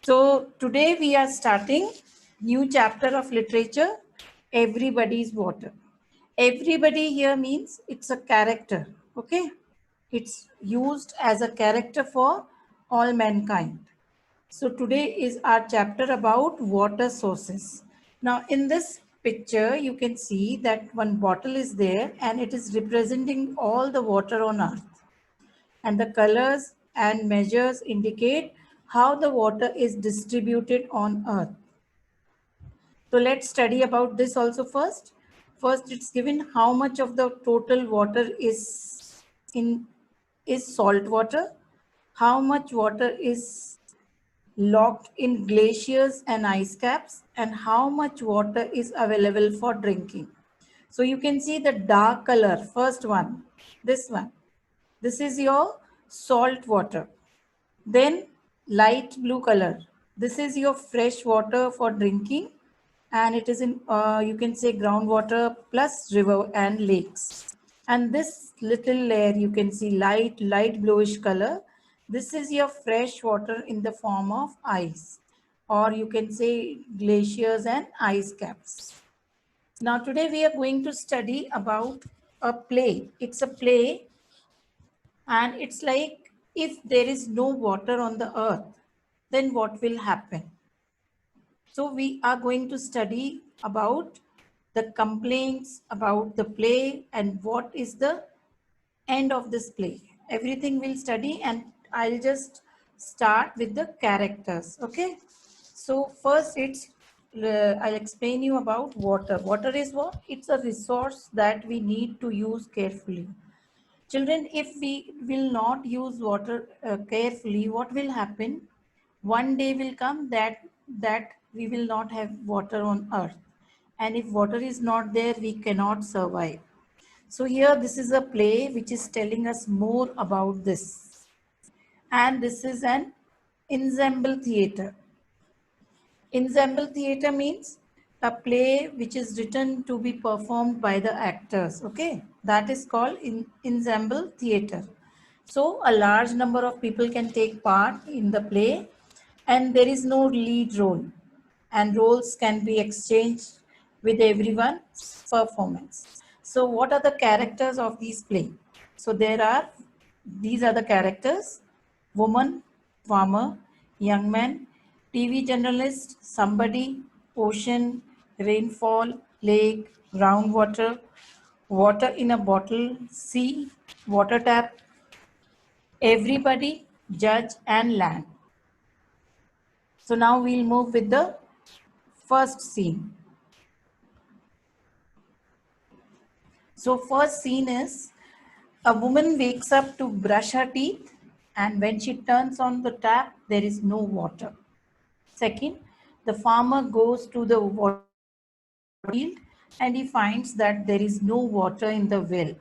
So today we are starting new chapter of literature, Everybody's Water. Everybody here means it's a character, okay? It's used as a character for all mankind. So today is our chapter about water sources. Now in this picture, you can see that one bottle is there and it is representing all the water on earth. And the colors and measures indicate how the water is distributed on earth. So let's study about this also first. First, it's given how much of the total water is salt water, how much water is locked in glaciers and ice caps, and how much water is available for drinking. So you can see the dark color, first one, this one. This is your salt water. Then light blue color. This is your fresh water for drinking, and it is in, you can say, groundwater plus river and lakes. And this little layer you can see light bluish color. This is your fresh water in the form of ice, or you can say glaciers and ice caps. Now today we are going to study about a play. It's a play, and it's like, if there is no water on the earth, then what will happen? So we are going to study about the complaints about the play and what is the end of this play. Everything we'll study, and I'll just start with the characters. Okay. So first I'll explain you about water. Water is what? It's a resource that we need to use carefully. Children, if we will not use water carefully, what will happen? One day will come that we will not have water on earth. And if water is not there, we cannot survive. So here, this is a play which is telling us more about this. And this is an ensemble theater. Ensemble theater means a play which is written to be performed by the actors. Okay, that is called ensemble theater. So a large number of people can take part in the play, and there is no lead role, and roles can be exchanged with everyone's performance. So what are the characters of these play? So these are the characters: woman, farmer, young man, TV journalist, somebody, ocean, rainfall, lake, groundwater, water in a bottle, sea, water tap, everybody, judge, and land. So now we'll move with the first scene. So first scene is a woman wakes up to brush her teeth, and when she turns on the tap, there is no water. Second, the farmer goes to the water field and he finds that there is no water in the well.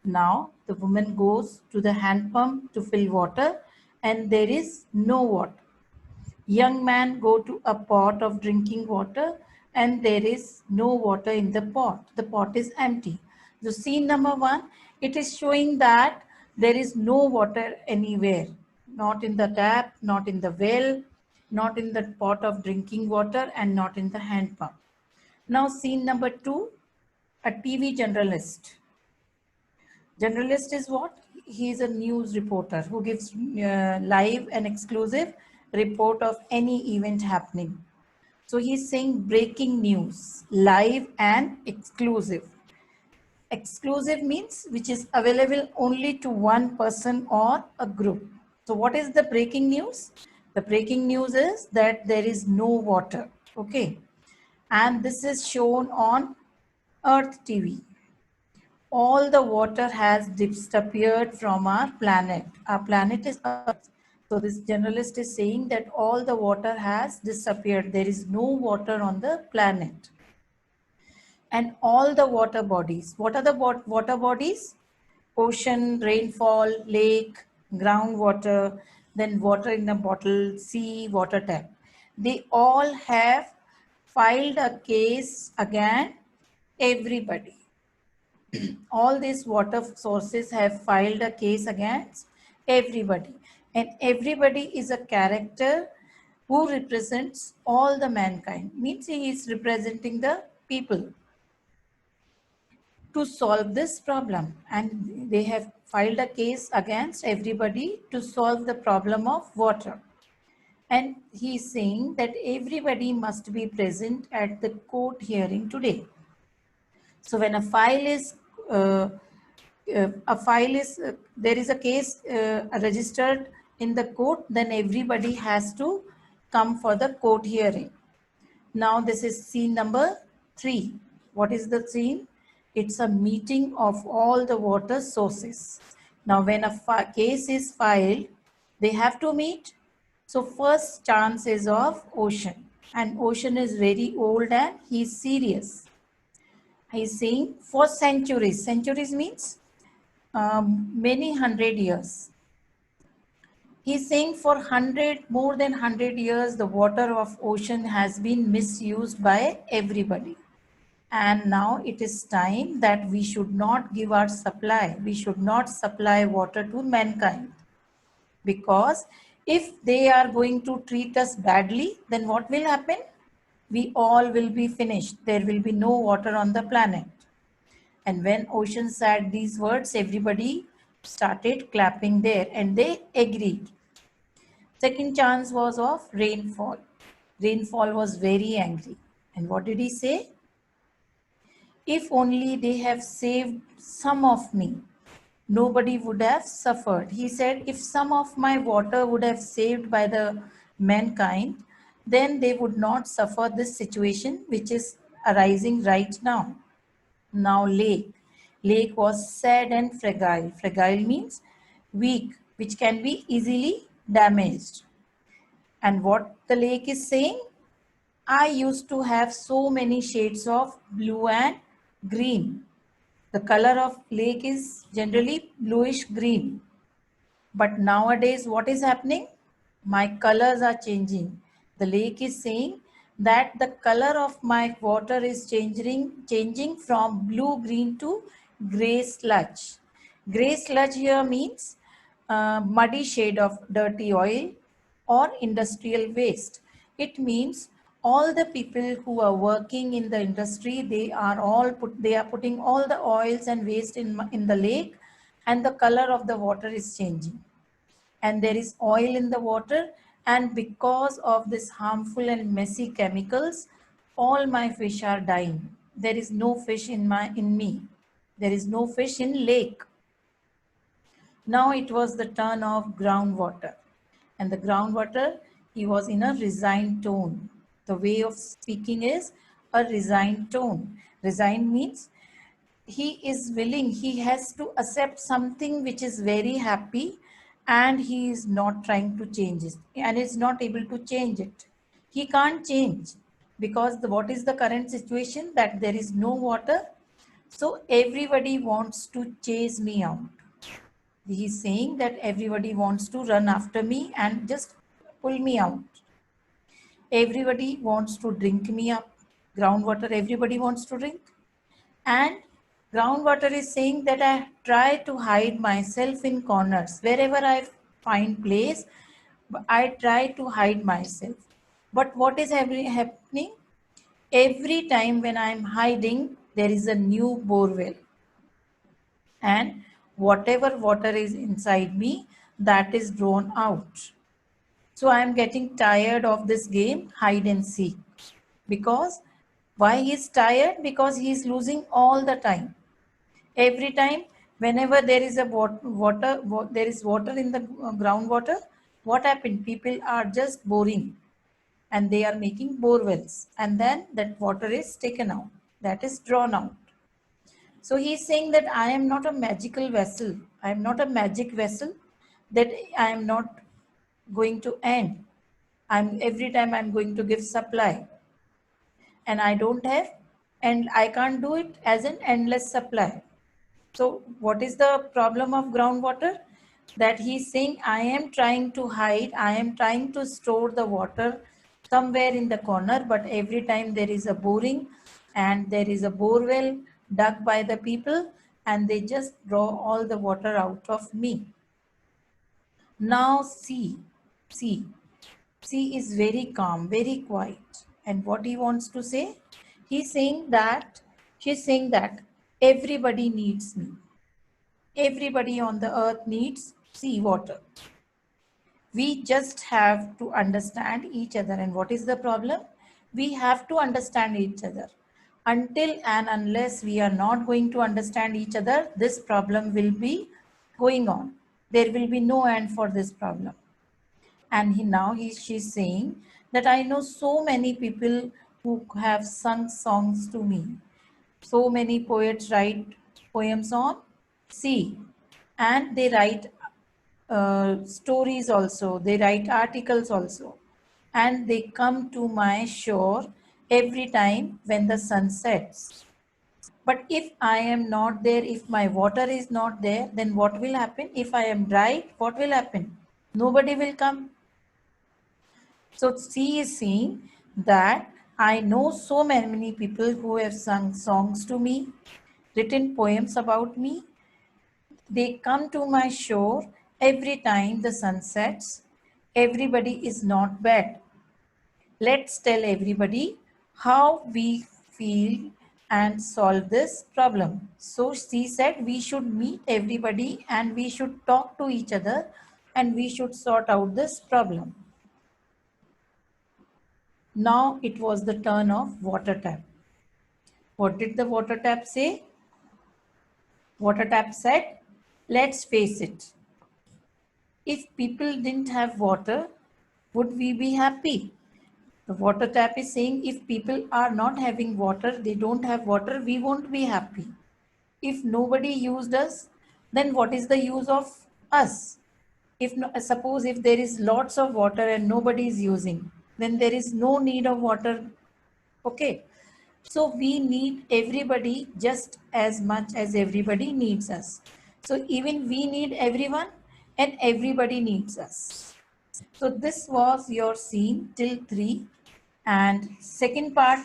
Now the woman goes to the hand pump to fill water, and there is no water. Young man go to a pot of drinking water, and there is no water in the pot. The pot is empty. So scene number one, it is showing that there is no water anywhere, not in the tap, not in the well, not in the pot of drinking water, and not in the hand pump. Now scene number two, a TV generalist. Generalist is what? He is a news reporter who gives live and exclusive report of any event happening. So he's saying breaking news, live and exclusive. Exclusive means which is available only to one person or a group. So what is the breaking news? The breaking news is that there is no water. Okay. And this is shown on Earth TV. All the water has disappeared from our planet. Our planet is Earth. So this journalist is saying that all the water has disappeared. There is no water on the planet. And all the water bodies. What are the water bodies? Ocean, rainfall, lake, groundwater, then water in a bottle, sea, water tap. They all have filed a case against everybody. All these water sources have filed a case against everybody, and everybody is a character who represents all the mankind. Means he is representing the people to solve this problem, and they have filed a case against everybody to solve the problem of water. And he is saying that everybody must be present at the court hearing today. So when a file is there is a case registered in the court, then everybody has to come for the court hearing. Now this is scene number 3. What is the scene? It's a meeting of all the water sources. Now when a case is filed, they have to meet. So first chance is of Ocean, and Ocean is very old and he's serious. He's saying for centuries. Centuries means many hundred years. He's saying for more than 100 years, the water of ocean has been misused by everybody. And now it is time that we should not give our supply. We should not supply water to mankind. Because if they are going to treat us badly, then what will happen? We all will be finished. There will be no water on the planet. And when Ocean said these words, everybody started clapping there and they agreed. Second chance was of Rainfall. Rainfall was very angry. And what did he say? If only they have saved some of me, nobody would have suffered. He said, if some of my water would have saved by the mankind, then they would not suffer this situation which is arising right now. Now lake. Lake was sad and fragile. Fragile means weak, which can be easily damaged. And what the lake is saying? I used to have so many shades of blue and green. The color of lake is generally bluish green. But nowadays, what is happening? My colors are changing. The lake is saying that the color of my water is changing from blue-green to gray sludge. Gray sludge here means muddy shade of dirty oil or industrial waste. It means all the people who are working in the industry, they are putting all the oils and waste in the lake, and the color of the water is changing. And there is oil in the water, and because of this harmful and messy chemicals, all my fish are dying. There is no fish in me. There is no fish in lake. Now it was the turn of groundwater. And the groundwater, he was in a resigned tone. The way of speaking is a resigned tone. Resigned means he is willing, he has to accept something which is very happy, and he is not trying to change it and is not able to change it. He can't change because what is the current situation? That there is no water. So everybody wants to chase me out. He's saying that everybody wants to run after me and just pull me out. Everybody wants to drink me up. Groundwater, everybody wants to drink. And groundwater is saying that I try to hide myself in corners. Wherever I find place, I try to hide myself. But what is happening? Every time when I'm hiding, there is a new borewell. And whatever water is inside me, that is drawn out. So I'm getting tired of this game, hide and seek. Because why he's tired? Because he's losing all the time. Every time, whenever there is a there is water in the groundwater, what happened? People are just boring and they are making bore wells, and then that water is taken out, that is drawn out. So he is saying that I am not a magical vessel. I am not a magic vessel, that I am not going to end. Every time I'm going to give supply, and I don't have, and I can't do it as an endless supply. So what is the problem of groundwater? That he's saying, I am trying to hide, I am trying to store the water somewhere in the corner, but every time there is a boring and there is a bore well dug by the people, and they just draw all the water out of me. Now see. C is very calm, very quiet. And what he wants to say? He's saying that, she's saying that everybody needs me. Everybody on the earth needs sea water. We just have to understand each other. And what is the problem? We have to understand each other. Until and unless we are not going to understand each other, this problem will be going on. There will be no end for this problem. And she's saying that I know so many people who have sung songs to me. So many poets write poems on sea, and they write stories also, they write articles also, and they come to my shore every time when the sun sets. But if I am not there, if my water is not there, then what will happen? If I am dry, what will happen? Nobody will come. So she is saying that I know so many people who have sung songs to me, written poems about me. They come to my shore every time the sun sets. Everybody is not bad. Let's tell everybody how we feel and solve this problem. So she said we should meet everybody and we should talk to each other and we should sort out this problem. Now it was the turn of water tap. What did the water tap say? Water tap said, let's face it. If people didn't have water, would we be happy? The water tap is saying if people are not having water, they don't have water, we won't be happy. If nobody used us, then what is the use of us? If suppose if there is lots of water and nobody is using, then there is no need of water. Okay. So we need everybody just as much as everybody needs us. So even we need everyone and everybody needs us. So this was your scene till 3, and second part